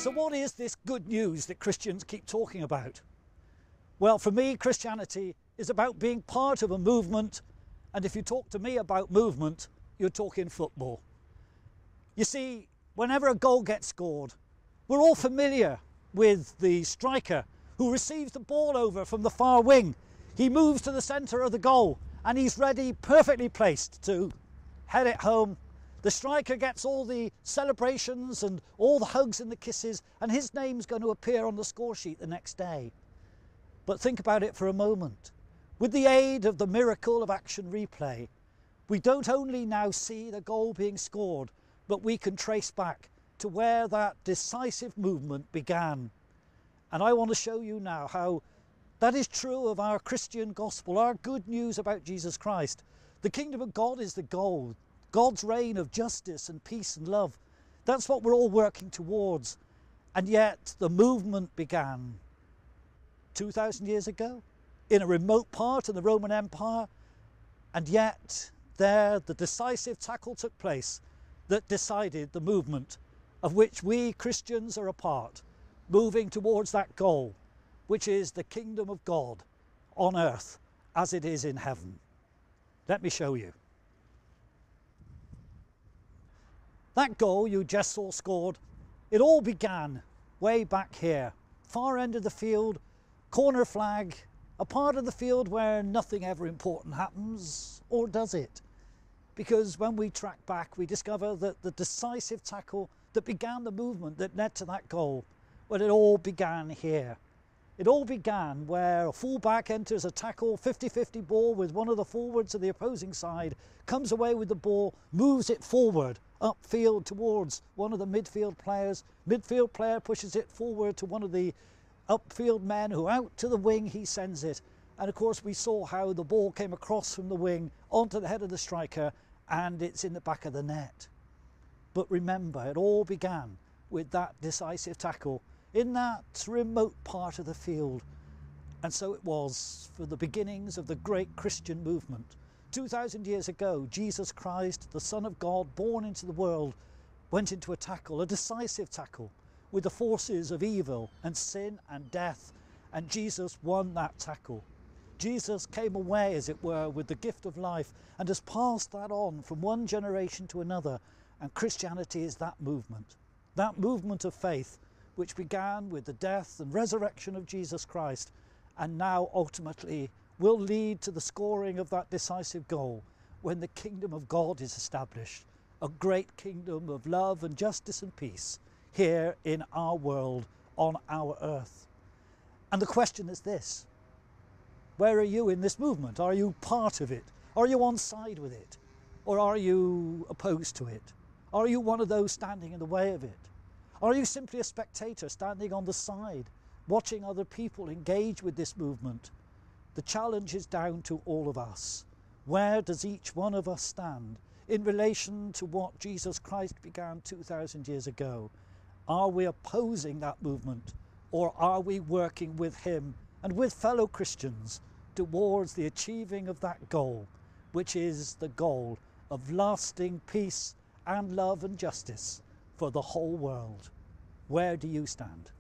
So what is this good news that Christians keep talking about? Well, for me, Christianity is about being part of a movement, and if you talk to me about movement, you're talking football. You see, whenever a goal gets scored, we're all familiar with the striker who receives the ball over from the far wing. He moves to the centre of the goal and he's ready, perfectly placed to head it home. The striker gets all the celebrations and all the hugs and the kisses, and his name's going to appear on the score sheet the next day. But think about it for a moment. With the aid of the miracle of action replay, we don't only now see the goal being scored, but we can trace back to where that decisive movement began. And I want to show you now how that is true of our Christian gospel, our good news about Jesus Christ. The kingdom of God is the goal, God's reign of justice and peace and love. That's what we're all working towards. And yet the movement began 2,000 years ago in a remote part of the Roman Empire. And yet there the decisive tackle took place that decided the movement of which we Christians are a part, moving towards that goal, which is the kingdom of God on earth as it is in heaven. Let me show you. That goal you just saw scored, it all began way back here, far end of the field, corner flag, a part of the field where nothing ever important happens, or does it? Because when we track back, we discover that the decisive tackle that began the movement that led to that goal, well, it all began here. It all began where a fullback enters a tackle, 50-50 ball with one of the forwards of the opposing side, comes away with the ball, moves it forward, upfield towards one of the midfield players. Midfield player pushes it forward to one of the upfield men who out to the wing he sends it. And of course we saw how the ball came across from the wing onto the head of the striker and it's in the back of the net. But remember, it all began with that decisive tackle in that remote part of the field. And so it was for the beginnings of the great Christian movement. 2,000 years ago, Jesus Christ, the Son of God, born into the world, went into a tackle, a decisive tackle, with the forces of evil and sin and death, and Jesus won that tackle. Jesus came away, as it were, with the gift of life and has passed that on from one generation to another, and Christianity is that movement of faith which began with the death and resurrection of Jesus Christ and now ultimately will lead to the scoring of that decisive goal when the kingdom of God is established, a great kingdom of love and justice and peace here in our world, on our earth. And the question is this: where are you in this movement? Are you part of it? Are you on side with it? Or are you opposed to it? Are you one of those standing in the way of it? Are you simply a spectator standing on the side, watching other people engage with this movement? The challenge is down to all of us. Where does each one of us stand in relation to what Jesus Christ began 2,000 years ago? Are we opposing that movement, or are we working with him and with fellow Christians towards the achieving of that goal, which is the goal of lasting peace and love and justice for the whole world? Where do you stand?